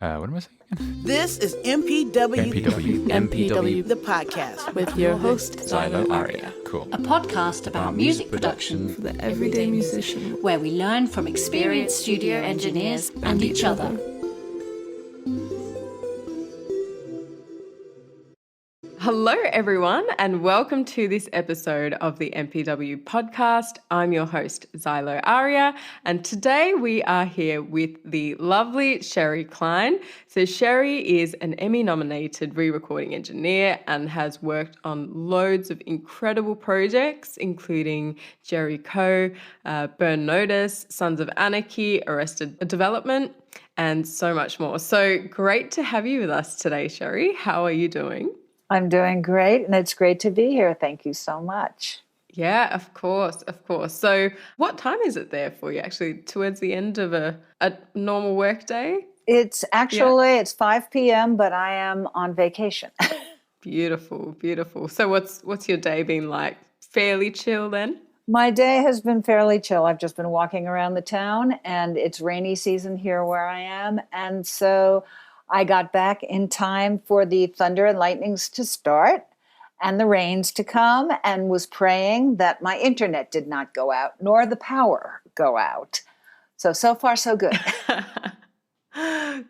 What am I saying again? This is MPW. MPW. The podcast. With your host, Xylo Aria. Cool. A podcast about music production for the everyday musician, where we learn from experienced studio engineers and each other. Hello, everyone, and welcome to this episode of the MPW Podcast. I'm your host, Xylo Aria, and today we are here with the lovely Sherry Klein. So Sherry is an Emmy-nominated re-recording engineer and has worked on loads of incredible projects, including Jericho, Burn Notice, Sons of Anarchy, Arrested Development, and so much more. So great to have you with us today, Sherry. How are you doing? I'm doing great, and it's great to be here. Thank you so much. Yeah, of course. So what time is it there for you, actually, towards the end of a normal work day? It's 5 p.m., but I am on vacation. Beautiful. So what's your day been like? Fairly chill then? My day has been fairly chill. I've just been walking around the town, and it's rainy season here where I am, and so I got back in time for the thunder and lightnings to start and the rains to come, and was praying that my internet did not go out, nor the power go out. So far, so good.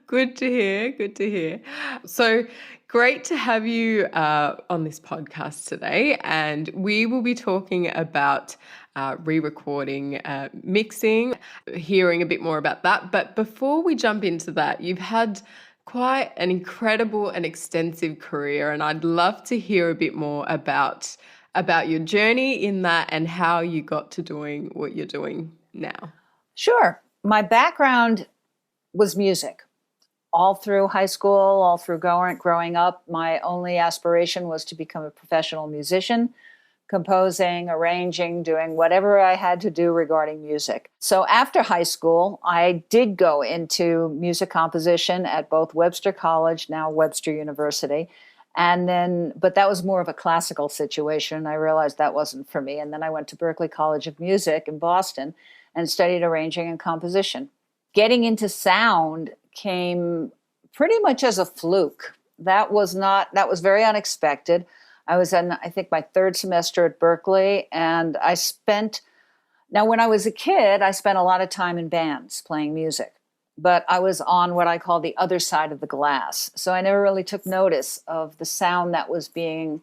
Good to hear. So great to have you on this podcast today. And we will be talking about re-recording, mixing, hearing a bit more about that. But before we jump into that, you've had quite an incredible and extensive career, and I'd love to hear a bit more about your journey in that and how you got to doing what you're doing now. Sure. My background was music. All through high school, all through growing up, my only aspiration was to become a professional musician, composing, arranging, doing whatever I had to do regarding music. So after high school, I did go into music composition at both Webster College, now Webster University. But that was more of a classical situation. I realized that wasn't for me. And then I went to Berklee College of Music in Boston and studied arranging and composition. Getting into sound came pretty much as a fluke. That was very unexpected. I was in, I think, my third semester at Berklee, and when I was a kid, I spent a lot of time in bands playing music, but I was on what I call the other side of the glass. So I never really took notice of the sound that was being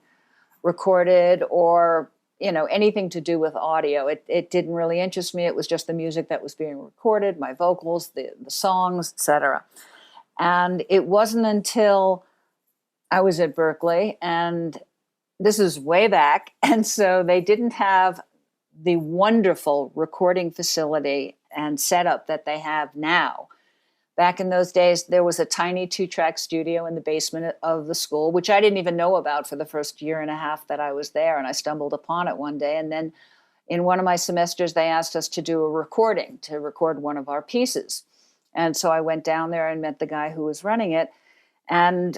recorded or, anything to do with audio. It didn't really interest me. It was just the music that was being recorded, my vocals, the songs, etc. And it wasn't until I was at Berklee, and this is way back, and so they didn't have the wonderful recording facility and setup that they have now. Back in those days, there was a tiny 2-track studio in the basement of the school, which I didn't even know about for the first year and a half that I was there, and I stumbled upon it one day. And then in one of my semesters, they asked us to do a recording, to record one of our pieces. And so I went down there and met the guy who was running it, and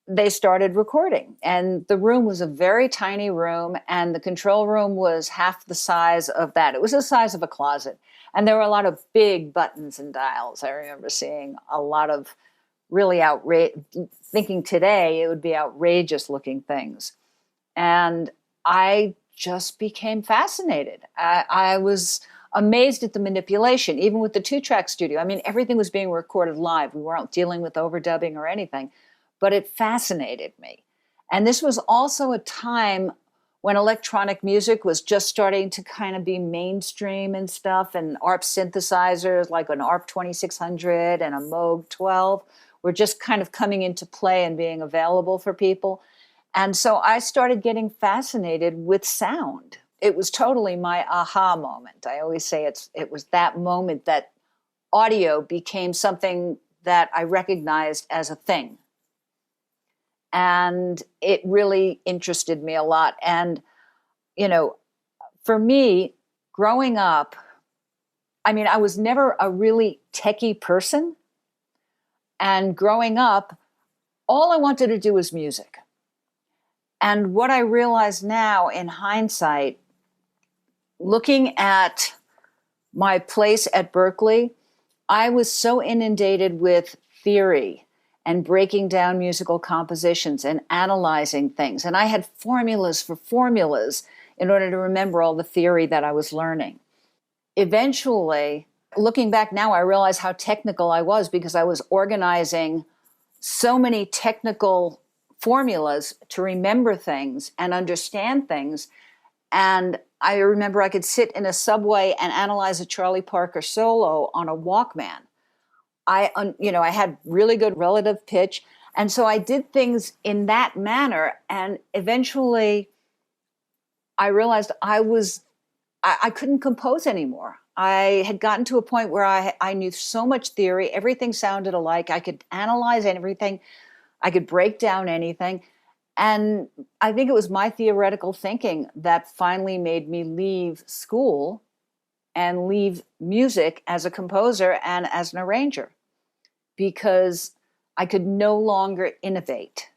they started recording. And the room was a very tiny room, and the control room was half the size of that. It was the size of a closet. And there were a lot of big buttons and dials. I remember seeing a lot of really thinking today it would be outrageous looking things. And I just became fascinated. I was amazed at the manipulation, even with the 2-track studio. I mean, everything was being recorded live. We weren't dealing with overdubbing or anything. But it fascinated me. And this was also a time when electronic music was just starting to kind of be mainstream and stuff, and ARP synthesizers like an ARP 2600 and a Moog 12 were just kind of coming into play and being available for people. And so I started getting fascinated with sound. It was totally my aha moment. I always say it was that moment that audio became something that I recognized as a thing. And it really interested me a lot. And, for me, growing up, I was never a really techie person. And growing up, all I wanted to do was music. And what I realize now in hindsight, looking at my place at Berklee, I was so inundated with theory and breaking down musical compositions and analyzing things. And I had formulas for formulas in order to remember all the theory that I was learning. Eventually, looking back now, I realize how technical I was because I was organizing so many technical formulas to remember things and understand things. And I remember I could sit in a subway and analyze a Charlie Parker solo on a Walkman. I had really good relative pitch. And so I did things in that manner. And eventually I realized I couldn't compose anymore. I had gotten to a point where I knew so much theory. Everything sounded alike. I could analyze everything. I could break down anything. And I think it was my theoretical thinking that finally made me leave school and leave music as a composer and as an arranger, because I could no longer innovate,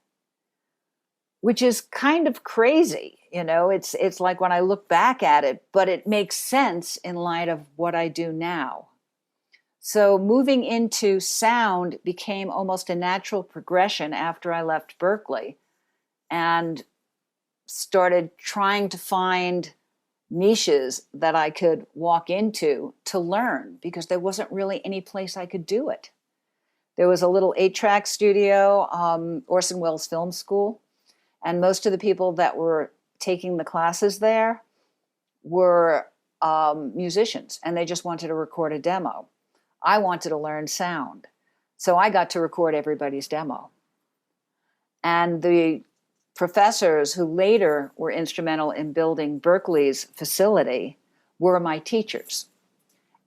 which is kind of crazy. It's like when I look back at it, but it makes sense in light of what I do now. So moving into sound became almost a natural progression after I left Berklee and started trying to find niches that I could walk into to learn, because there wasn't really any place I could do it. There was a little 8-track studio, Orson Welles Film School, and most of the people that were taking the classes there were musicians, and they just wanted to record a demo. I wanted to learn sound, so I got to record everybody's demo. And the professors who later were instrumental in building Berklee's facility were my teachers.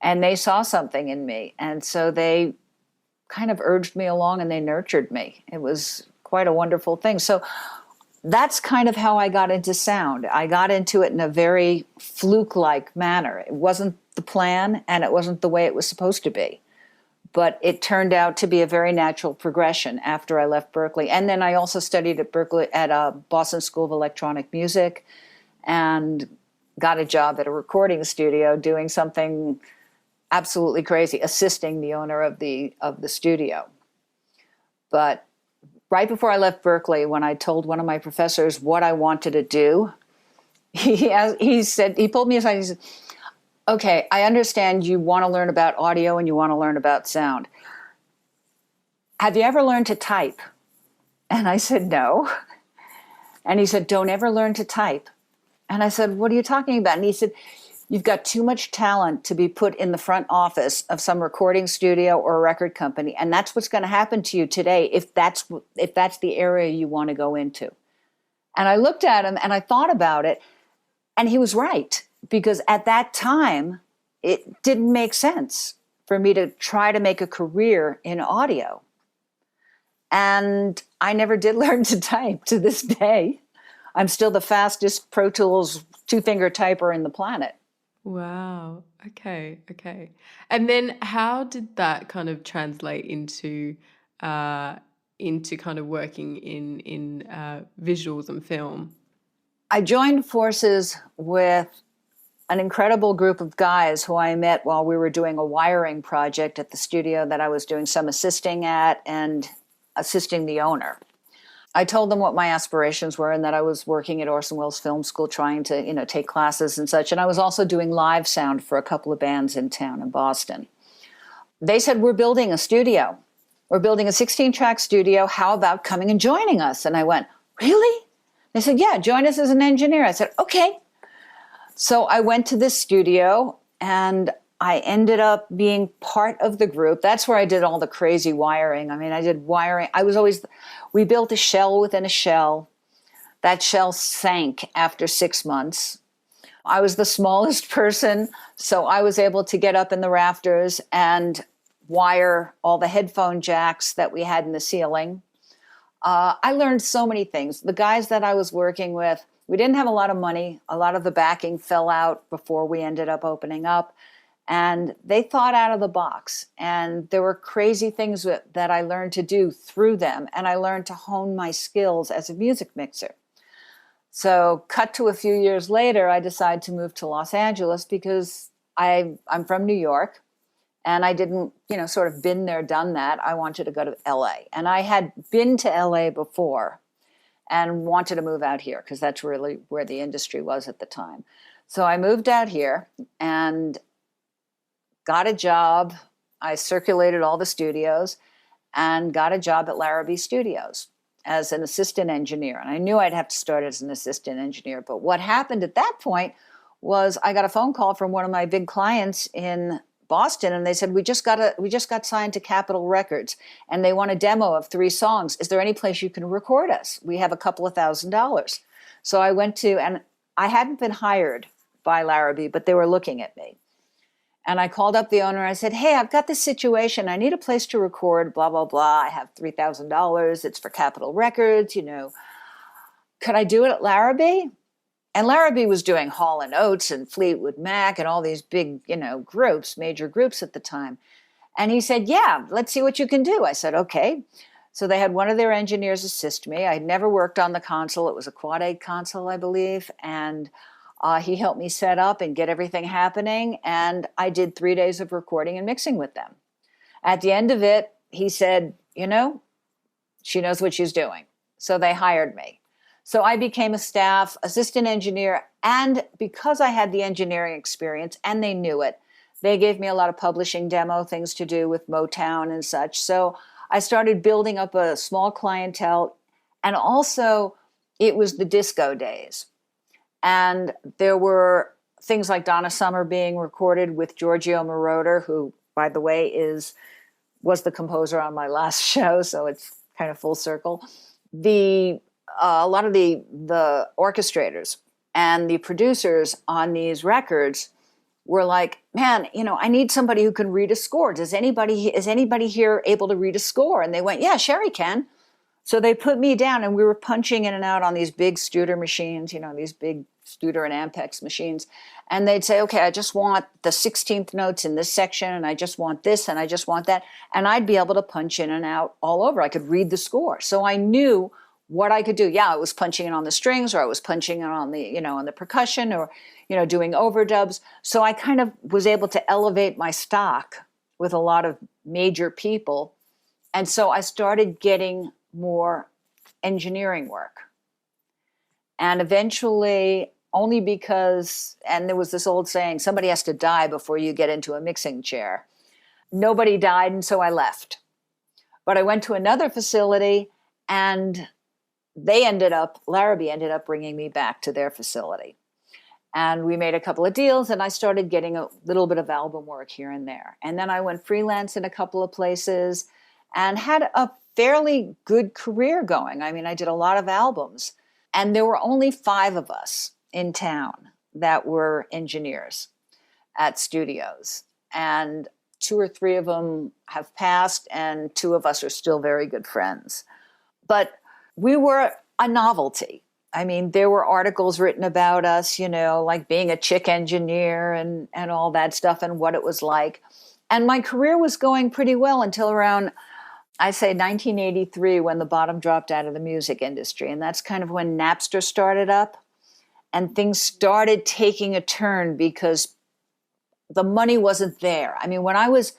And they saw something in me. And so they kind of urged me along and they nurtured me. It was quite a wonderful thing. So that's kind of how I got into sound. I got into it in a very fluke-like manner. It wasn't the plan and it wasn't the way it was supposed to be. But it turned out to be a very natural progression after I left Berklee. And then I also studied at Berklee at Boston School of Electronic Music and got a job at a recording studio doing something absolutely crazy, assisting the owner of the studio. But right before I left Berklee, when I told one of my professors what I wanted to do, he pulled me aside and he said, "Okay, I understand you want to learn about audio and you want to learn about sound. Have you ever learned to type?" And I said, "No." And he said, "Don't ever learn to type." And I said, "What are you talking about?" And he said, "You've got too much talent to be put in the front office of some recording studio or a record company. And that's what's going to happen to you today if that's the area you want to go into." And I looked at him and I thought about it, and he was right. Because at that time, it didn't make sense for me to try to make a career in audio. And I never did learn to type to this day. I'm still the fastest Pro Tools 2-finger typer in the planet. Wow. Okay. And then how did that kind of translate into kind of working in visuals and film? I joined forces with an incredible group of guys who I met while we were doing a wiring project at the studio that I was doing some assisting at and assisting the owner. I told them what my aspirations were and that I was working at Orson Welles Film School trying to, take classes and such. And I was also doing live sound for a couple of bands in town in Boston. They said, "We're building a studio. We're building a 16-track studio. How about coming and joining us?" And I went, "Really?" They said, "Yeah, join us as an engineer." I said, "Okay." So I went to this studio and I ended up being part of the group. That's where I did all the crazy wiring. I mean, I did wiring. We built a shell within a shell. That shell sank after 6 months. I was the smallest person, so I was able to get up in the rafters and wire all the headphone jacks that we had in the ceiling. I learned so many things. The guys that I was working with, we didn't have a lot of money. A lot of the backing fell out before we ended up opening up. And they thought out of the box. And there were crazy things that I learned to do through them. And I learned to hone my skills as a music mixer. So cut to a few years later, I decided to move to Los Angeles because I'm from New York. And I didn't, sort of been there, done that. I wanted to go to LA. And I had been to LA before and wanted to move out here because that's really where the industry was at the time. So I moved out here and got a job. I circulated all the studios and got a job at Larrabee Studios as an assistant engineer. And I knew I'd have to start as an assistant engineer. But what happened at that point was I got a phone call from one of my big clients in Boston, and they said, we just got signed to Capitol Records, and they want a demo of 3 songs. Is there any place you can record us? We have a couple of $1,000s. So I went to, and I hadn't been hired by Larrabee, but they were looking at me. And I called up the owner. And I said, hey, I've got this situation. I need a place to record, blah, blah, blah. I have $3,000. It's for Capitol Records, Could I do it at Larrabee? And Larrabee was doing Hall & Oates and Fleetwood Mac and all these big, groups, major groups at the time. And he said, yeah, let's see what you can do. I said, okay. So they had one of their engineers assist me. I had never worked on the console. It was a Quad 8 console, I believe. And he helped me set up and get everything happening. And I did 3 days of recording and mixing with them. At the end of it, he said, she knows what she's doing. So they hired me. So I became a staff assistant engineer, and because I had the engineering experience and they knew it, they gave me a lot of publishing demo things to do with Motown and such. So I started building up a small clientele, and also it was the disco days. And there were things like Donna Summer being recorded with Giorgio Moroder, who, by the way, was the composer on my last show, so it's kind of full circle. A lot of the orchestrators and the producers on these records were like, man, I need somebody who can read a score. Is anybody here able to read a score? And they went, yeah, Sherry can. So they put me down, and we were punching in and out on these big Studer machines, these big Studer and Ampex machines. And they'd say, okay, I just want the 16th notes in this section, and I just want this, and I just want that. And I'd be able to punch in and out all over. I could read the score. So I knew what I could do. Yeah, I was punching in on the strings, or I was punching in on the, on the percussion, or, doing overdubs. So I kind of was able to elevate my stock with a lot of major people. And so I started getting more engineering work. And eventually, only because, and there was this old saying, somebody has to die before you get into a mixing chair. Nobody died, and so I left. But I went to another facility, and Larrabee ended up bringing me back to their facility. And we made a couple of deals, and I started getting a little bit of album work here and there. And then I went freelance in a couple of places and had a fairly good career going. I mean, I did a lot of albums, and there were only 5 of us in town that were engineers at studios. And 2 or 3 of them have passed, and 2 of us are still very good friends. But we were a novelty. I mean, there were articles written about us, like being a chick engineer and all that stuff and what it was like. And my career was going pretty well until around, I say 1983, when the bottom dropped out of the music industry. And that's kind of when Napster started up and things started taking a turn because the money wasn't there. I mean, when I was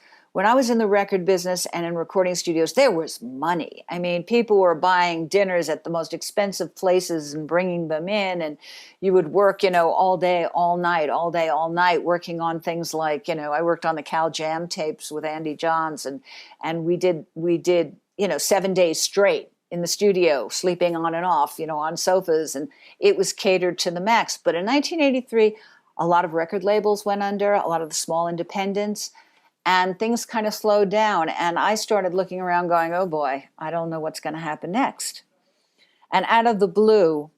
in the record business and in recording studios, there was money. I mean, people were buying dinners at the most expensive places and bringing them in. And you would work, all day, all night, working on things like, I worked on the Cal Jam tapes with Andy Johns. And we did 7 days straight in the studio, sleeping on and off, on sofas. And it was catered to the max. But in 1983, a lot of record labels went under, a lot of the small independents. And things kind of slowed down. And I started looking around going, oh boy, I don't know what's going to happen next. And out of the blue,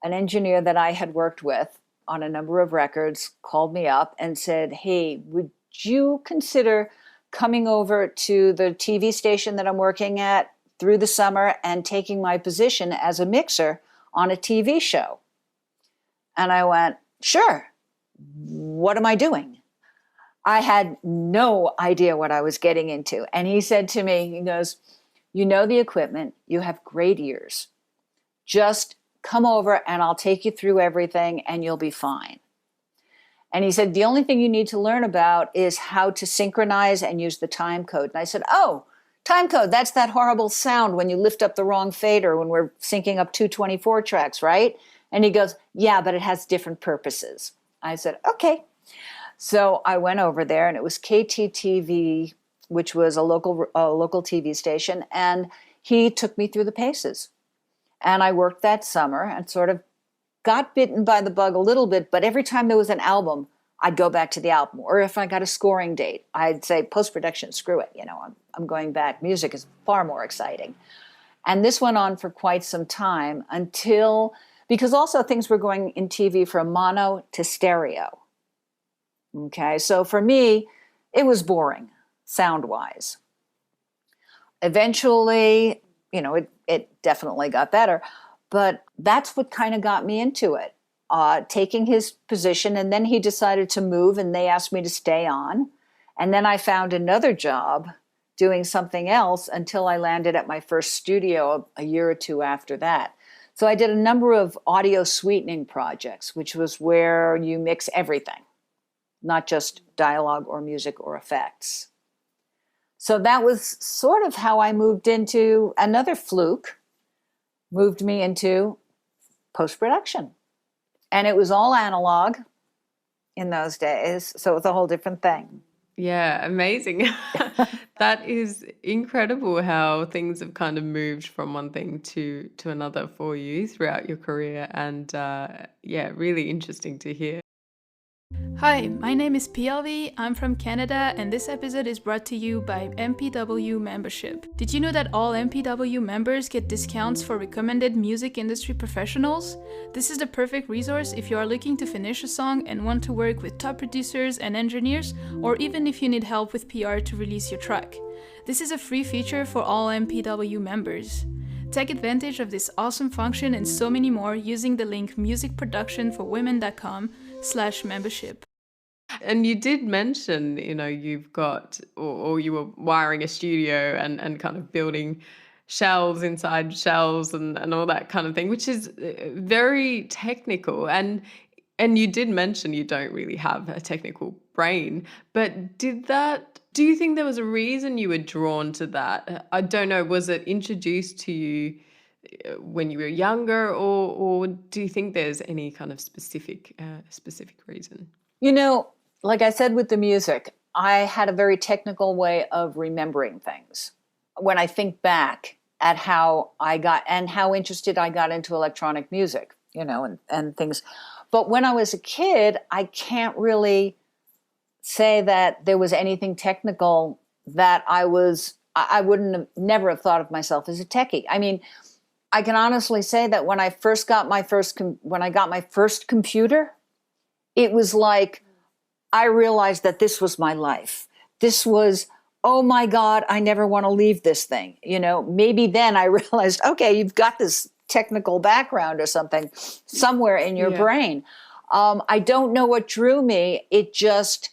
an engineer that I had worked with on a number of records called me up and said, hey, would you consider coming over to the TV station that I'm working at through the summer and taking my position as a mixer on a TV show? And I went, sure. What am I doing? I had no idea what I was getting into. And he said to me, he goes, you know the equipment, you have great ears. Just come over and I'll take you through everything and you'll be fine. And he said, the only thing you need to learn about is how to synchronize and use the time code. And I said, oh, time code, that's that horrible sound when you lift up the wrong fader when we're syncing up 224 tracks, right? And he goes, yeah, but it has different purposes. I said, okay. So I went over there, and it was KTTV, which was a local TV station, and he took me through the paces. And I worked that summer and sort of got bitten by the bug a little bit, but every time there was an album, I'd go back to the album. Or if I got a scoring date, I'd say, post-production, screw it. I'm going back. Music is far more exciting. And this went on for quite some time because also things were going in TV from mono to stereo. Okay, so for me, it was boring, sound-wise. Eventually, it definitely got better, but that's what kind of got me into it. Taking his position, and then he decided to move, and they asked me to stay on. And then I found another job doing something else until I landed at my first studio a year or two after that. So I did a number of audio sweetening projects, which was where you mix everything, not just dialogue or music or effects. So that was sort of how I moved into another fluke, moved me into post-production. And it was all analog in those days, so it was a whole different thing. Yeah, amazing. That is incredible how things have kind of moved from one thing to another for you throughout your career. And really interesting to hear. Hi, my name is PLV, I'm from Canada, and this episode is brought to you by MPW membership. Did you know that all MPW members get discounts for recommended music industry professionals? This is the perfect resource if you are looking to finish a song and want to work with top producers and engineers, or even if you need help with PR to release your track. This is a free feature for all MPW members. Take advantage of this awesome function and so many more using the link musicproductionforwomen.com/membership. And you did mention, you've got, or you were wiring a studio and kind of building shelves inside shelves and all that kind of thing, which is very technical. And you did mention you don't really have a technical brain, but do you think there was a reason you were drawn to that? I don't know, was it introduced to you when you were younger, or do you think there's any kind of specific reason? Like I said with the music, I had a very technical way of remembering things. When I think back at how interested I got into electronic music, and things. But when I was a kid, I can't really say that there was anything technical that I never have thought of myself as a techie. I mean, I can honestly say that when I got my first computer, it was like I realized that this was my life. This was, oh my God, I never want to leave this thing. Maybe then I realized, okay, you've got this technical background or something somewhere in your brain. I don't know what drew me. It just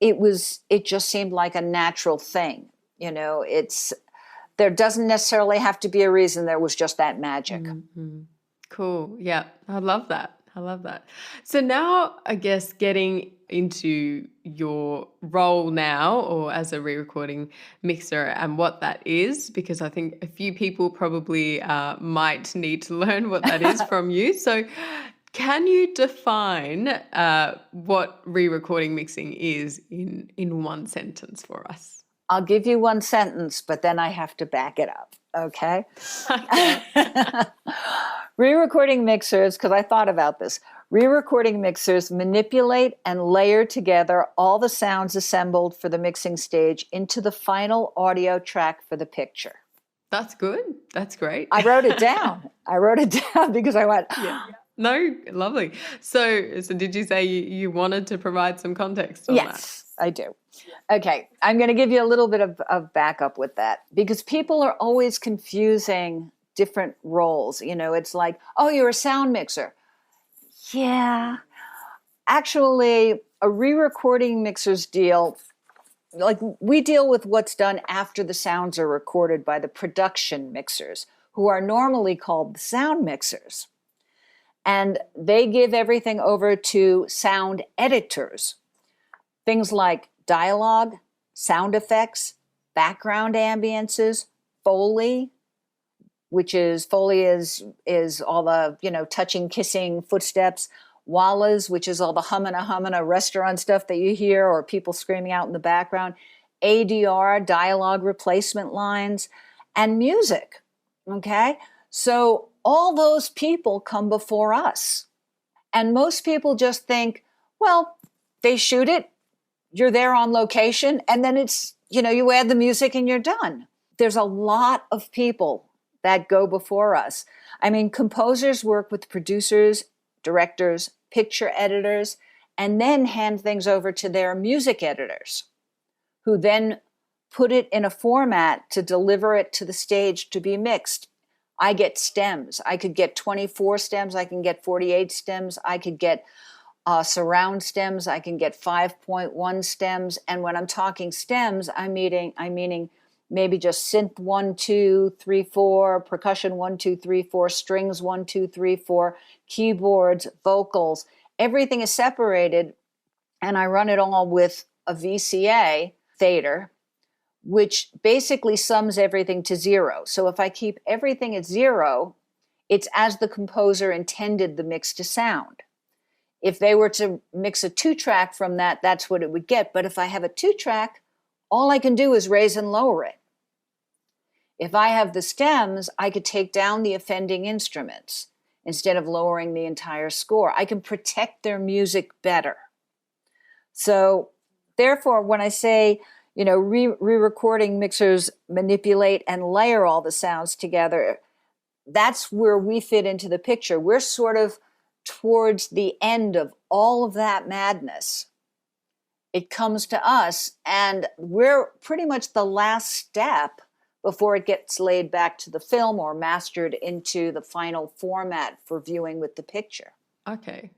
seemed like a natural thing. There doesn't necessarily have to be a reason. There was just that magic. Mm-hmm. Cool. Yeah. I love that. So now, I guess, getting into your role now, or as a re-recording mixer, and what that is, because I think a few people probably might need to learn what that is from you. So can you define what re-recording mixing is in one sentence for us? I'll give you one sentence, but then I have to back it up, okay? Re-recording mixers, because I thought about this, re-recording mixers manipulate and layer together all the sounds assembled for the mixing stage into the final audio track for the picture. That's good. That's great. I wrote it down because I went... Yeah. No, lovely. So did you say you wanted to provide some context on that? Yes, I do. Okay, I'm going to give you a little bit of backup with that, because people are always confusing different roles. It's like, oh, you're a sound mixer. Yeah. Actually, a re-recording mixer's deal, like we deal with what's done after the sounds are recorded by the production mixers, who are normally called the sound mixers. And they give everything over to sound editors. Things like dialogue, sound effects, background ambiences, Foley, which is Foley is all the, touching, kissing footsteps, Wallas, which is all the humana restaurant stuff that you hear or people screaming out in the background, ADR, dialogue replacement lines, and music. Okay? So all those people come before us. And most people just think, well, they shoot it, you're there on location, and then it's, you add the music and you're done. There's a lot of people that go before us. I mean, composers work with producers, directors, picture editors, and then hand things over to their music editors, who then put it in a format to deliver it to the stage to be mixed. I get stems. I could get 24 stems. I can get 48 stems. I could get surround stems. I can get 5.1 stems. And when I'm talking stems, I'm meaning maybe just synth 1, 2, 3, 4, percussion 1, 2, 3, 4, strings 1, 2, 3, 4, keyboards, vocals. Everything is separated, and I run it all with a VCA fader, which basically sums everything to 0. So if I keep everything at 0, it's as the composer intended the mix to sound. If they were to mix a 2-track from that, that's what it would get. But if I have a 2-track, all I can do is raise and lower it. If I have the stems, I could take down the offending instruments instead of lowering the entire score. I can protect their music better. So therefore, when I say, re-recording mixers manipulate and layer all the sounds together, that's where we fit into the picture. We're sort of towards the end of all of that madness. It comes to us, and we're pretty much the last step before it gets laid back to the film or mastered into the final format for viewing with the picture. Okay.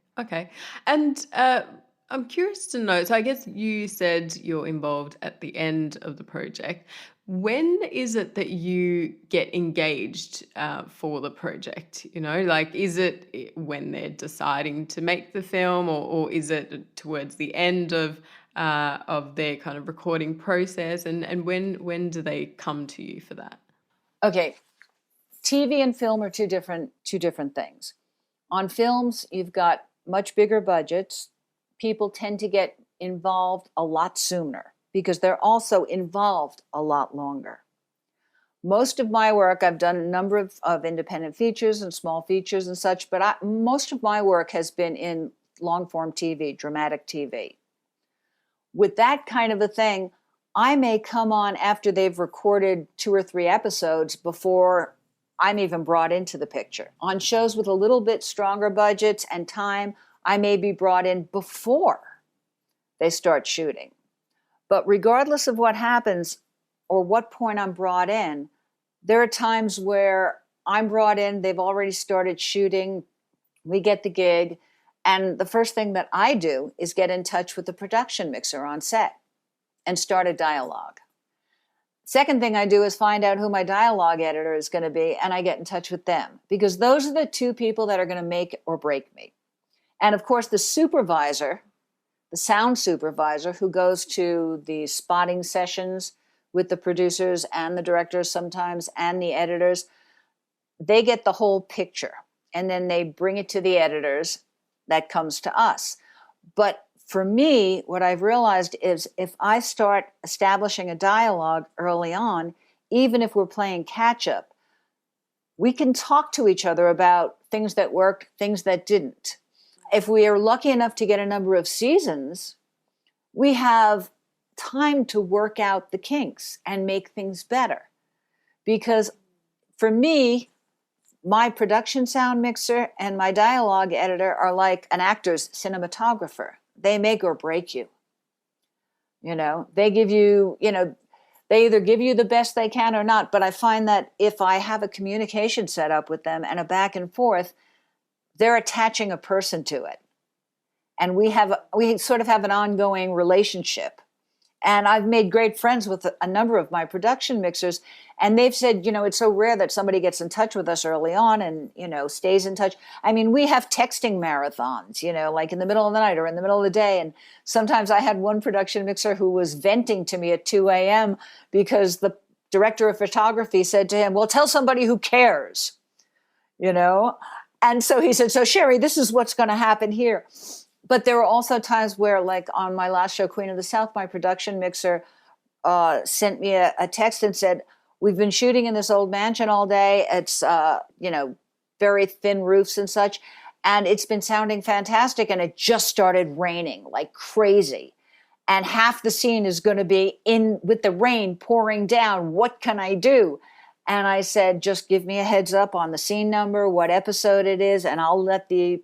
And I'm curious to know, so I guess you said you're involved at the end of the project. When is it that you get engaged for the project? Is it when they're deciding to make the film, or is it towards the end of their kind of recording process? And when do they come to you for that? Okay, TV and film are two different things. On films, you've got much bigger budgets. People tend to get involved a lot sooner because they're also involved a lot longer. Most of my work, I've done a number of independent features and small features and such, but most of my work has been in long-form TV, dramatic TV. With that kind of a thing, I may come on after they've recorded 2 or 3 episodes before I'm even brought into the picture. On shows with a little bit stronger budgets and time, I may be brought in before they start shooting. But regardless of what happens or what point I'm brought in, there are times where I'm brought in, they've already started shooting, we get the gig, and the first thing that I do is get in touch with the production mixer on set and start a dialogue. Second thing I do is find out who my dialogue editor is going to be, and I get in touch with them, because those are the 2 people that are going to make or break me. And of course, the supervisor, the sound supervisor who goes to the spotting sessions with the producers and the directors sometimes and the editors, they get the whole picture. And then they bring it to the editors. That comes to us. But for me, what I've realized is if I start establishing a dialogue early on, even if we're playing catch up, we can talk to each other about things that worked, things that didn't. If we are lucky enough to get a number of seasons, we have time to work out the kinks and make things better. Because for me, my production sound mixer and my dialogue editor are like an actor's cinematographer. They make or break you. They give you, they either give you the best they can or not. But I find that if I have a communication set up with them and a back and forth, they're attaching a person to it. And we sort of have an ongoing relationship. And I've made great friends with a number of my production mixers. And they've said, it's so rare that somebody gets in touch with us early on and, stays in touch. I mean, we have texting marathons, like in the middle of the night or in the middle of the day. And sometimes I had one production mixer who was venting to me at 2 a.m. because the director of photography said to him, well, tell somebody who cares, And so he said, so Sherry, this is what's going to happen here. But there were also times where, like on my last show, Queen of the South, my production mixer sent me a text and said, we've been shooting in this old mansion all day. It's, very thin roofs and such. And it's been sounding fantastic. And it just started raining like crazy. And half the scene is going to be in with the rain pouring down. What can I do? And I said, just give me a heads up on the scene number, what episode it is, and I'll let the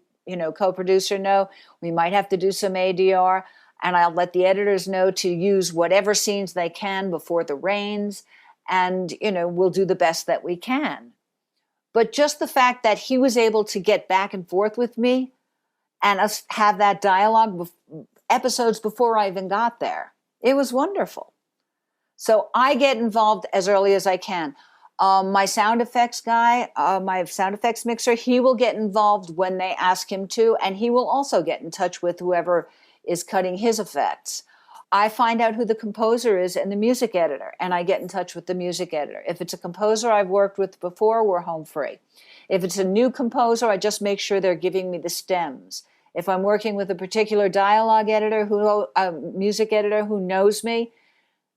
co-producer know. We might have to do some ADR, and I'll let the editors know to use whatever scenes they can before the rains, and, we'll do the best that we can. But just the fact that he was able to get back and forth with me and us have that dialogue episodes before I even got there, it was wonderful. So I get involved as early as I can. My sound effects guy, my sound effects mixer, he will get involved when they ask him to, and he will also get in touch with whoever is cutting his effects. I find out who the composer is and the music editor, and I get in touch with the music editor. If it's a composer I've worked with before, we're home free. If it's a new composer, I just make sure they're giving me the stems. If I'm working with a particular dialogue editor, music editor who knows me,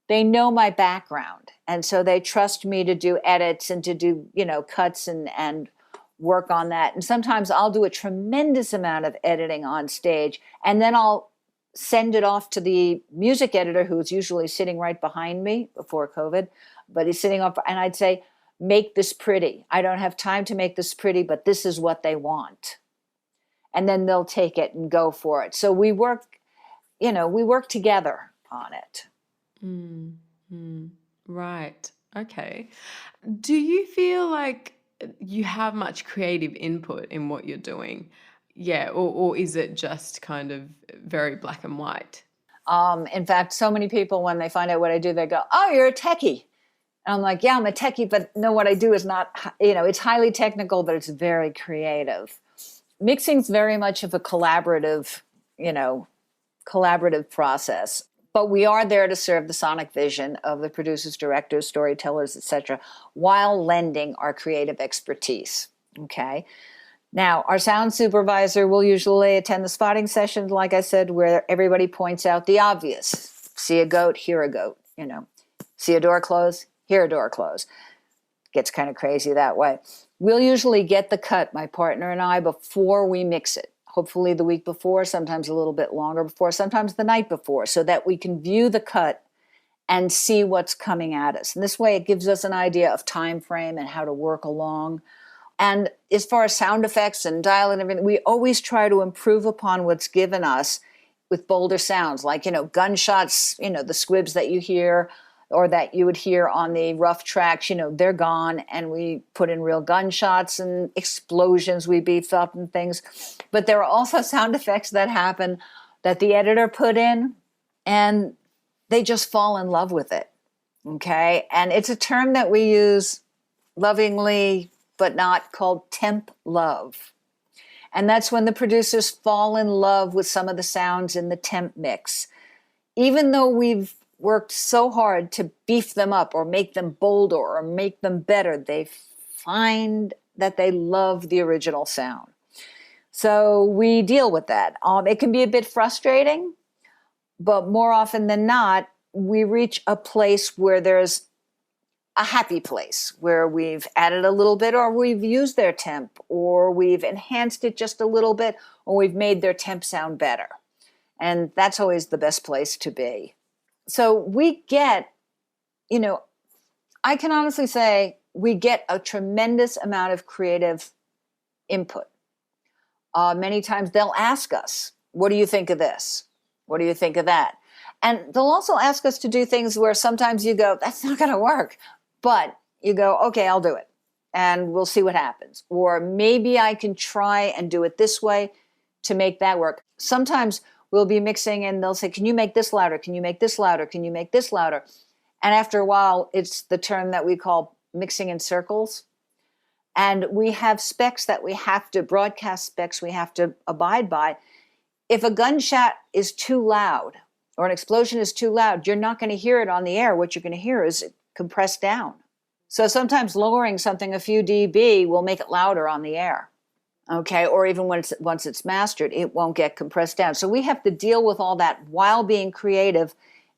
they know my background. And so they trust me to do edits and to do, cuts and work on that. And sometimes I'll do a tremendous amount of editing on stage, and then I'll send it off to the music editor, who's usually sitting right behind me before COVID, but he's sitting up, and I'd say, make this pretty. I don't have time to make this pretty, but this is what they want. And then they'll take it and go for it. So we work together on it. Right. Okay. Do you feel like you have much creative input in what you're doing? Yeah. Or is it just kind of very black and white? In fact, so many people, when they find out what I do, they go, oh, you're a techie. And I'm like, yeah, I'm a techie, but no, what I do is not, it's highly technical, but it's very creative. Mixing's very much of a collaborative process. But we are there to serve the sonic vision of the producers, directors, storytellers, etc., while lending our creative expertise. Okay. Now, our sound supervisor will usually attend the spotting sessions, like I said, where everybody points out the obvious. See a goat, hear a goat. See a door close, hear a door close. Gets kind of crazy that way. We'll usually get the cut, my partner and I, before we mix it. Hopefully the week before, sometimes a little bit longer before, sometimes the night before, so that we can view the cut and see what's coming at us. And this way it gives us an idea of time frame and how to work along. And as far as sound effects and dial and everything, we always try to improve upon what's given us with bolder sounds, like, gunshots, the squibs that you hear or that you would hear on the rough tracks, they're gone, and we put in real gunshots and explosions we beef up and things. But there are also sound effects that happen that the editor put in, and they just fall in love with it, okay? And it's a term that we use lovingly, but not, called temp love. And that's when the producers fall in love with some of the sounds in the temp mix. Even though we've worked so hard to beef them up or make them bolder or make them better, they find that they love the original sound. So we deal with that. It can be a bit frustrating, but more often than not, we reach a place where there's a happy place, where we've added a little bit, or we've used their temp, or we've enhanced it just a little bit, or we've made their temp sound better. And that's always the best place to be. So we get, I can honestly say we get a tremendous amount of creative input. Many times they'll ask us, what do you think of this? What do you think of that? And they'll also ask us to do things where sometimes you go, that's not going to work. But you go, okay, I'll do it. And we'll see what happens. Or maybe I can try and do it this way to make that work. Sometimes we'll be mixing and they'll say, can you make this louder? Can you make this louder? Can you make this louder? And after a while, it's the term that we call mixing in circles. And we have specs that we have to, broadcast specs we have to abide by. If a gunshot is too loud or an explosion is too loud, you're not going to hear it on the air. What you're going to hear is it compressed down. So sometimes lowering something a few dB will make it louder on the air. Okay, or even once it's mastered, it won't get compressed down. So we have to deal with all that while being creative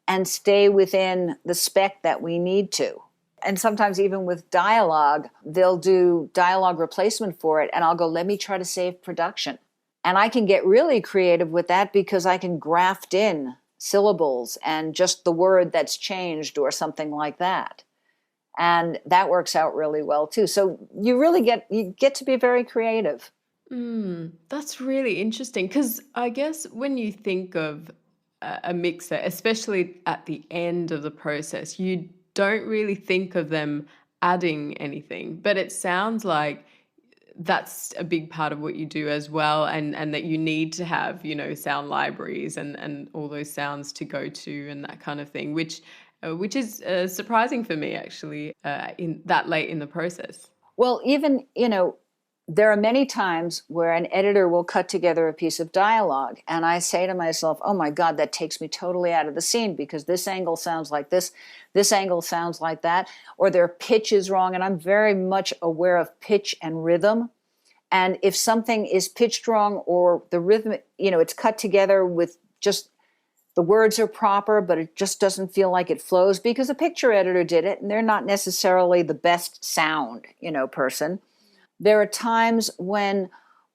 and stay within the spec that we need to. And sometimes even with dialogue, they'll do dialogue replacement for it, and I'll go, let me try to save production. And I can get really creative with that because I can graft in syllables and just the word that's changed or something like that. And that works out really well too. So you get to be very creative. That's really interesting, because I guess when you think of a mixer, especially at the end of the process, you don't really think of them adding anything, but it sounds like that's a big part of what you do as well, and that you need to have, sound libraries and all those sounds to go to and that kind of thing, which is surprising for me, actually, in that late in the process. Well, even, there are many times where an editor will cut together a piece of dialogue, and I say to myself, oh my God, that takes me totally out of the scene because this angle sounds like this angle sounds like that, or their pitch is wrong, and I'm very much aware of pitch and rhythm. And if something is pitched wrong or the rhythm, it's cut together with just the words are proper, but it just doesn't feel like it flows because a picture editor did it, and they're not necessarily the best sound, person. There are times when,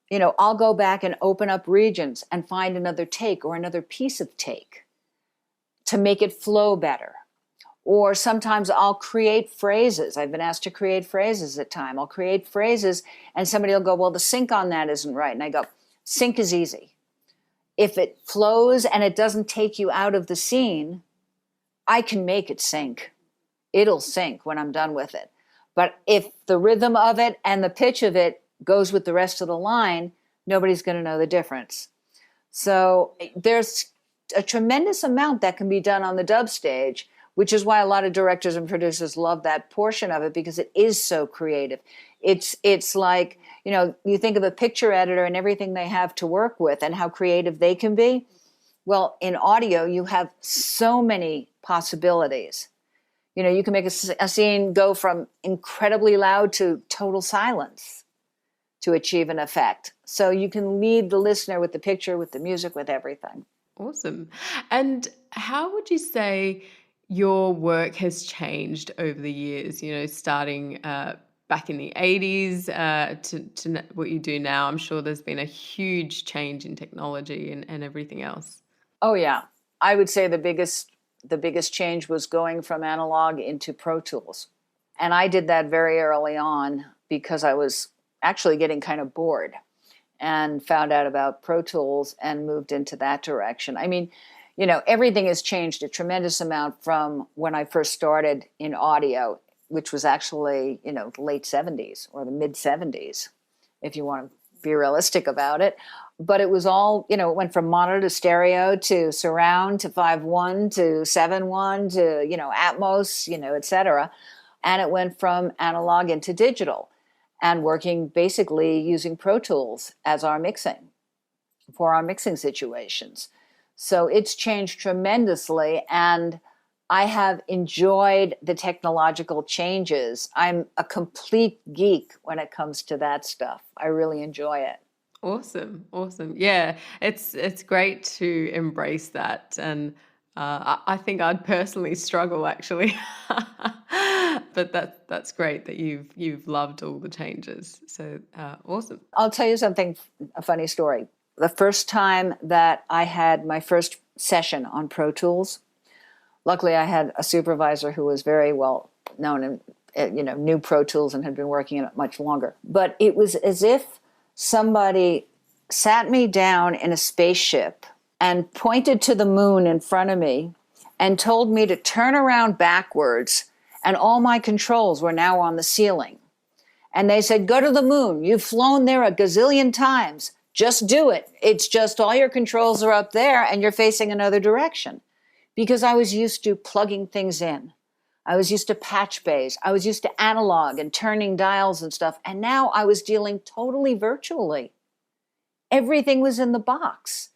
I'll go back and open up regions and find another take or another piece of take to make it flow better. Or sometimes I'll create phrases. I've been asked to create phrases at times. I'll create phrases and somebody will go, well, the sync on that isn't right. And I go, sync is easy. If it flows and it doesn't take you out of the scene, I can make it sync. It'll sync when I'm done with it. But if the rhythm of it and the pitch of it goes with the rest of the line, nobody's going to know the difference. So there's a tremendous amount that can be done on the dub stage, which is why a lot of directors and producers love that portion of it because it is so creative. It's like, you think of a picture editor and everything they have to work with and how creative they can be. Well, in audio, you have so many possibilities. You can make a scene go from incredibly loud to total silence to achieve an effect. So you can lead the listener with the picture, with the music, with everything. Awesome. And how would you say your work has changed over the years, starting back in the 80s to what you do now? I'm sure there's been a huge change in technology and everything else. Oh, yeah. I would say the biggest change was going from analog into Pro Tools. And I did that very early on because I was actually getting kind of bored and found out about Pro Tools and moved into that direction. I mean, everything has changed a tremendous amount from when I first started in audio, which was actually, the late 70s or the mid 70s, if you want to be realistic about it. But it was all, it went from mono to stereo to surround to 5.1 to 7.1 to, Atmos, et cetera. And it went from analog into digital and working basically using Pro Tools as our mixing for our mixing situations. So it's changed tremendously, and I have enjoyed the technological changes. I'm a complete geek when it comes to that stuff. I really enjoy it. Awesome. Yeah, it's great to embrace that, and I think I'd personally struggle actually, but that's great that you've loved all the changes. So awesome. I'll tell you a funny story. The first time that I had my first session on Pro Tools, luckily I had a supervisor who was very well known and knew Pro Tools and had been working in it much longer. But it was as if somebody sat me down in a spaceship and pointed to the moon in front of me and told me to turn around backwards, and all my controls were now on the ceiling. And they said, go to the moon. You've flown there a gazillion times. Just do it. It's just all your controls are up there and you're facing another direction. Because I was used to plugging things in. I was used to patch bays. I was used to analog and turning dials and stuff. And now I was dealing totally virtually. Everything was in the box.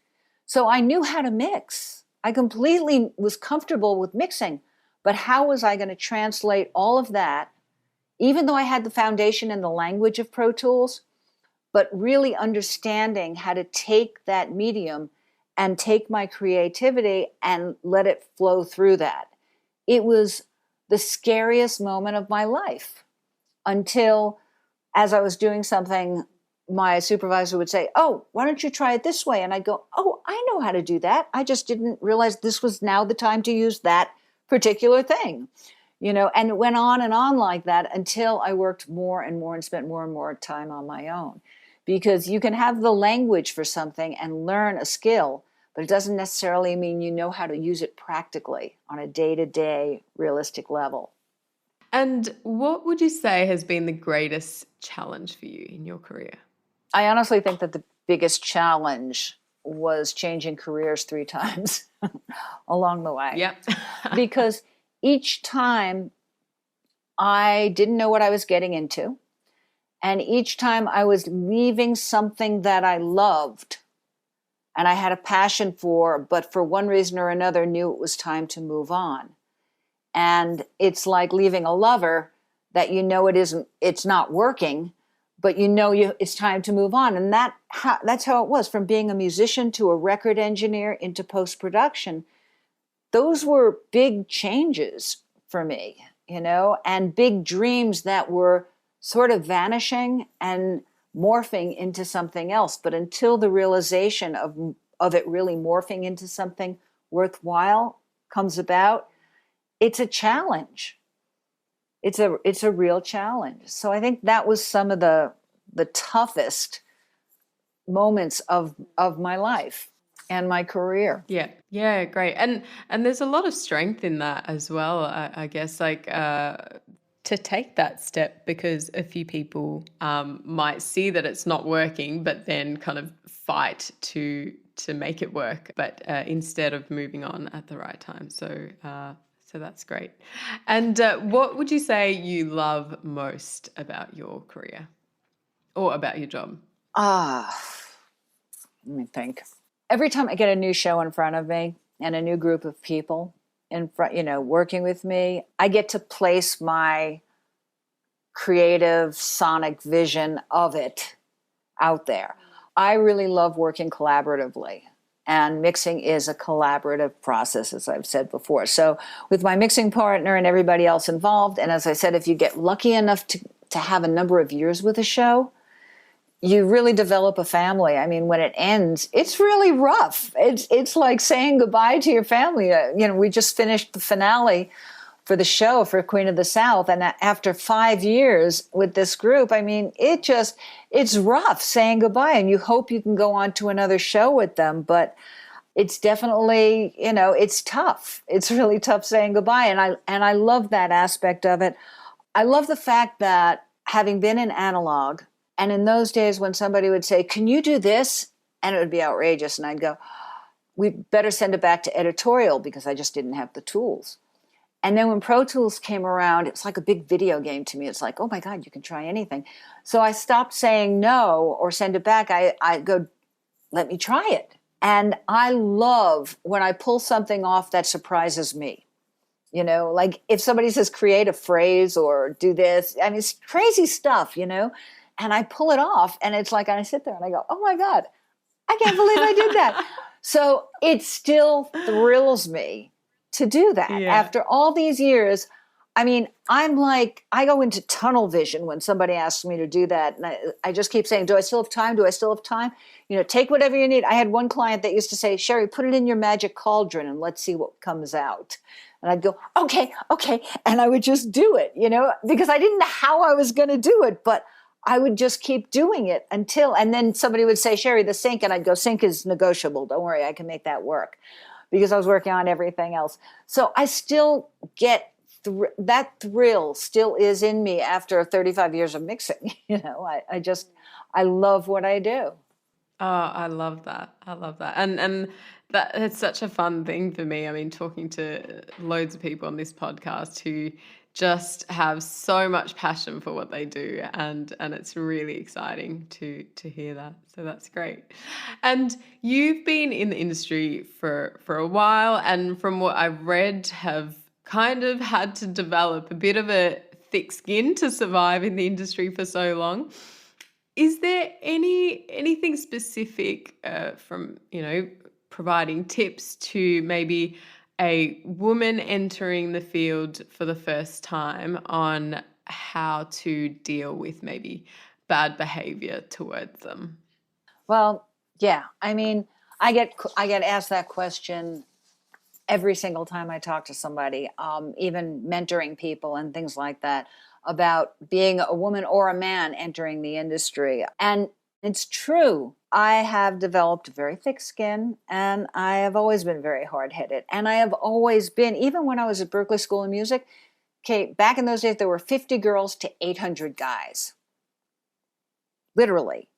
So I knew how to mix. I completely was comfortable with mixing. But how was I going to translate all of that, even though I had the foundation and the language of Pro Tools, but really understanding how to take that medium and take my creativity and let it flow through that. It was the scariest moment of my life until, as I was doing something, my supervisor would say, oh, why don't you try it this way? And I'd go, oh, I know how to do that. I just didn't realize this was now the time to use that particular thing. And it went on and on like that until I worked more and more and spent more and more time on my own. Because you can have the language for something and learn a skill, but it doesn't necessarily mean you know how to use it practically on a day-to-day realistic level. And what would you say has been the greatest challenge for you in your career? I honestly think that the biggest challenge was changing careers 3 times along the way. Yep. Because each time I didn't know what I was getting into. And each time I was leaving something that I loved and I had a passion for, but for one reason or another knew it was time to move on. And it's like leaving a lover that it's not working, but it's time to move on. And that's how it was, from being a musician to a record engineer into post-production. Those were big changes for me, and big dreams that were sort of vanishing and morphing into something else. But until the realization of it really morphing into something worthwhile comes about, it's a challenge. It's a real challenge. So I think that was some of the toughest moments of my life and my career. Yeah, great. And there's a lot of strength in that as well, I guess, to take that step, because a few people might see that it's not working, but then kind of fight to make it work, but instead of moving on at the right time. So that's great. And what would you say you love most about your career or about your job? Let me think. Every time I get a new show in front of me and a new group of people in front, working with me, I get to place my creative sonic vision of it out there. I really love working collaboratively, and mixing is a collaborative process, as I've said before. So with my mixing partner and everybody else involved, and as I said, if you get lucky enough to have a number of years with a show, you really develop a family. I mean, when it ends, it's really rough. It's like saying goodbye to your family. We just finished the finale for the show for Queen of the South. And after 5 years with this group, I mean, it's rough saying goodbye, and you hope you can go on to another show with them. But it's definitely, it's tough. It's really tough saying goodbye. And I love that aspect of it. I love the fact that, having been in analog, and in those days when somebody would say, can you do this? And it would be outrageous. And I'd go, we better send it back to editorial, because I just didn't have the tools. And then when Pro Tools came around, it was like a big video game to me. It's like, oh my God, you can try anything. So I stopped saying no or send it back. I go, let me try it. And I love when I pull something off that surprises me. Like if somebody says create a phrase or do this, I mean, it's crazy stuff, and I pull it off, and it's like, I sit there and I go, oh my God, I can't believe I did that. So it still thrills me to do that. Yeah. After all these years. I mean, I'm like, I go into tunnel vision when somebody asks me to do that. And I just keep saying, do I still have time? Do I still have time? Take whatever you need. I had one client that used to say, Sherry, put it in your magic cauldron and let's see what comes out. And I'd go, okay. And I would just do it, because I didn't know how I was going to do it, but I would just keep doing it and then somebody would say, Sherry, the sync. And I'd go, sync is negotiable. Don't worry, I can make that work, because I was working on everything else. So I still get that thrill still is in me after 35 years of mixing. I love what I do. Oh, I love that. I love that. And that it's such a fun thing for me. I mean, talking to loads of people on this podcast who just have so much passion for what they do, and it's really exciting to hear that. So that's great. And you've been in the industry for a while, and from what I've read, have kind of had to develop a bit of a thick skin to survive in the industry for so long. Is there anything specific from, providing tips to maybe a woman entering the field for the first time on how to deal with maybe bad behavior towards them? Well, yeah. I mean, I get asked that question every single time I talk to somebody, even mentoring people and things like that, about being a woman or a man entering the industry. And it's true. I have developed very thick skin, and I have always been very hard-headed. And I have always been, even when I was at Berklee School of Music, okay, back in those days, there were 50 girls to 800 guys. Literally.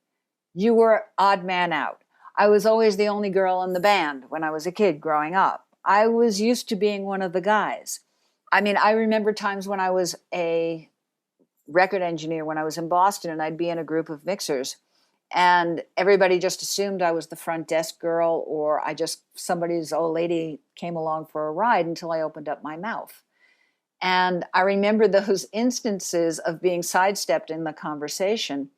You were odd man out. I was always the only girl in the band when I was a kid growing up. I was used to being one of the guys. I mean, I remember times when I was a record engineer when I was in Boston, and I'd be in a group of mixers, and everybody just assumed I was the front desk girl, or somebody's old lady came along for a ride until I opened up my mouth. And I remember those instances of being sidestepped in the conversation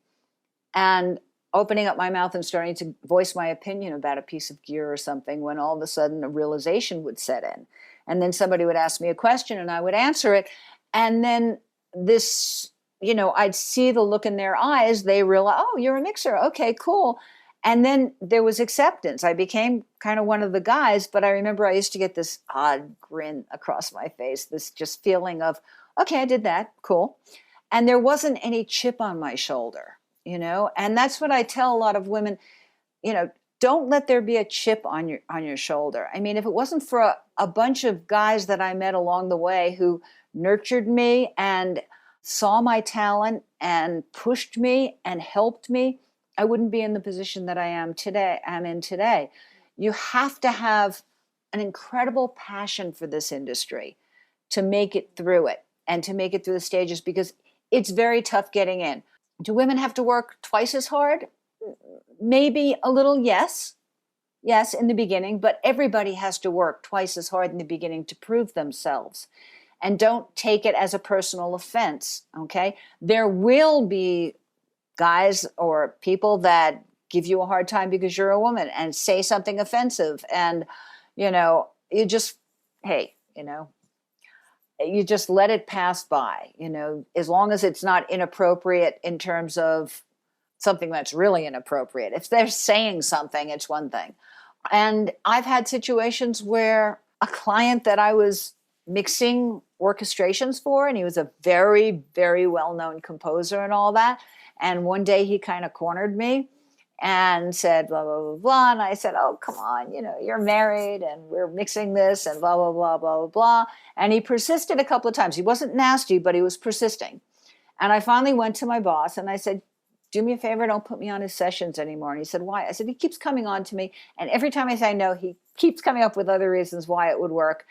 and opening up my mouth and starting to voice my opinion about a piece of gear or something, when all of a sudden a realization would set in. And then somebody would ask me a question and I would answer it. And then I'd see the look in their eyes. They realize, oh, you're a mixer. Okay, cool. And then there was acceptance. I became kind of one of the guys, but I remember I used to get this odd grin across my face, this just feeling of, okay, I did that. Cool. And there wasn't any chip on my shoulder, and that's what I tell a lot of women, don't let there be a chip on your shoulder. I mean, if it wasn't for a bunch of guys that I met along the way who nurtured me and saw my talent and pushed me and helped me, I wouldn't be in the position that I'm in today. You have to have an incredible passion for this industry to make it through it and to make it through the stages, because it's very tough getting in. Do women have to work twice as hard? Maybe a little, yes, in the beginning, but everybody has to work twice as hard in the beginning to prove themselves. And don't take it as a personal offense, okay? There will be guys or people that give you a hard time because you're a woman and say something offensive. And, you just let it pass by, as long as it's not inappropriate in terms of something that's really inappropriate. If they're saying something, it's one thing. And I've had situations where a client that I was mixing orchestrations for, and he was a very, very well-known composer and all that. And one day he kind of cornered me and said, blah, blah, blah, blah. And I said, oh, come on, you're married and we're mixing this and blah, blah, blah, blah, blah, blah. And he persisted a couple of times. He wasn't nasty, but he was persisting. And I finally went to my boss and I said, do me a favor, don't put me on his sessions anymore. And he said, why? I said, he keeps coming on to me. And every time I say no, he keeps coming up with other reasons why it would work.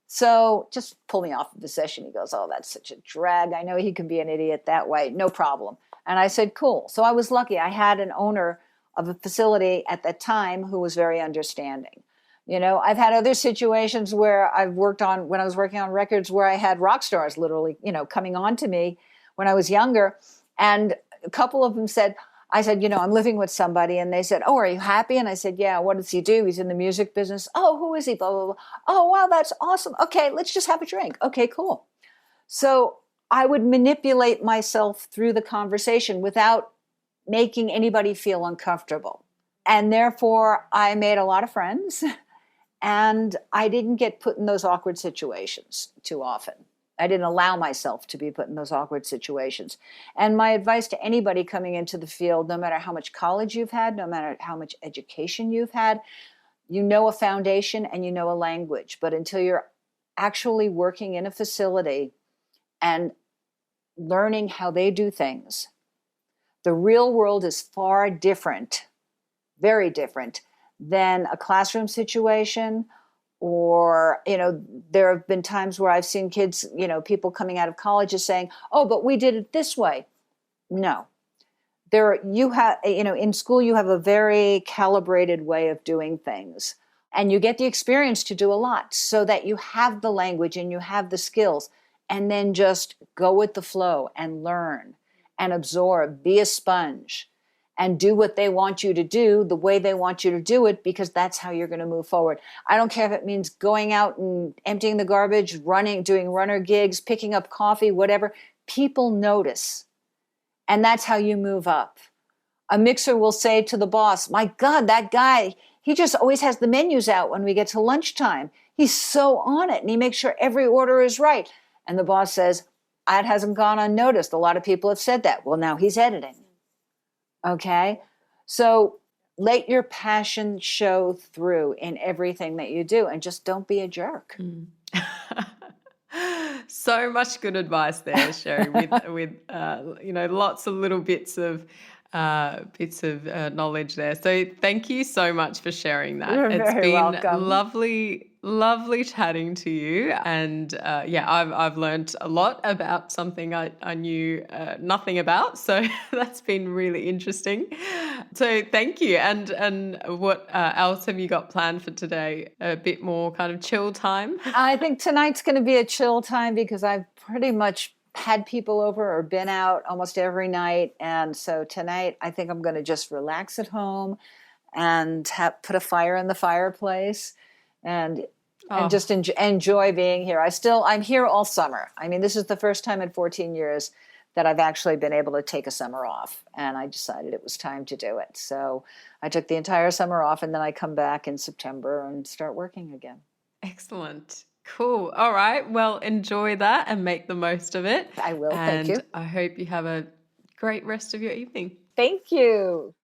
So just pull me off of the session. He goes, oh, that's such a drag. I know he can be an idiot that way. No problem. And I said, cool. So I was lucky. I had an owner of a facility at that time who was very understanding. I've had other situations where when I was working on records, where I had rock stars literally, coming on to me when I was younger. And a couple of them said, I'm living with somebody. And they said, oh, are you happy? And I said, yeah, what does he do? He's in the music business. Oh, who is he? Blah, blah, blah. Oh, wow, that's awesome. Okay, let's just have a drink. Okay, cool. So I would manipulate myself through the conversation without making anybody feel uncomfortable. And therefore, I made a lot of friends. And I didn't get put in those awkward situations too often. I didn't allow myself to be put in those awkward situations. And my advice to anybody coming into the field, no matter how much college you've had, no matter how much education you've had, you know a foundation and you know a language. But until you're actually working in a facility and learning how they do things, the real world is far different very different than a classroom situation. Or, there have been times where I've seen kids, people coming out of colleges saying, oh, but we did it this way. No. In school, you have a very calibrated way of doing things. And you get the experience to do a lot so that you have the language and you have the skills. And then just go with the flow and learn and absorb, be a sponge, and do what they want you to do the way they want you to do it, because that's how you're going to move forward. I don't care if it means going out and emptying the garbage, running, doing runner gigs, picking up coffee, whatever. People notice. And that's how you move up. A mixer will say to the boss, my God, that guy, he just always has the menus out when we get to lunchtime. He's so on it and he makes sure every order is right. And the boss says, that hasn't gone unnoticed. A lot of people have said that. Well, now he's editing. Okay? So let your passion show through in everything that you do and just don't be a jerk. So much good advice there, Sherry, with lots of little bits of knowledge there. So thank you so much for sharing that. You're It's very been welcome. lovely chatting to you. And I've learned a lot about something I knew nothing about. So that's been really interesting. So thank you. And what else have you got planned for today? A bit more kind of chill time? I think tonight's going to be a chill time because I've pretty much had people over or been out almost every night. And so tonight I think I'm going to just relax at home and put a fire in the fireplace and just enjoy being here. I'm here all summer. I mean, this is the first time in 14 years that I've actually been able to take a summer off, and I decided it was time to do it. So I took the entire summer off, and then I come back in September and start working again. Excellent. Cool. All right. Well, enjoy that and make the most of it. I will. Thank you. And I hope you have a great rest of your evening. Thank you.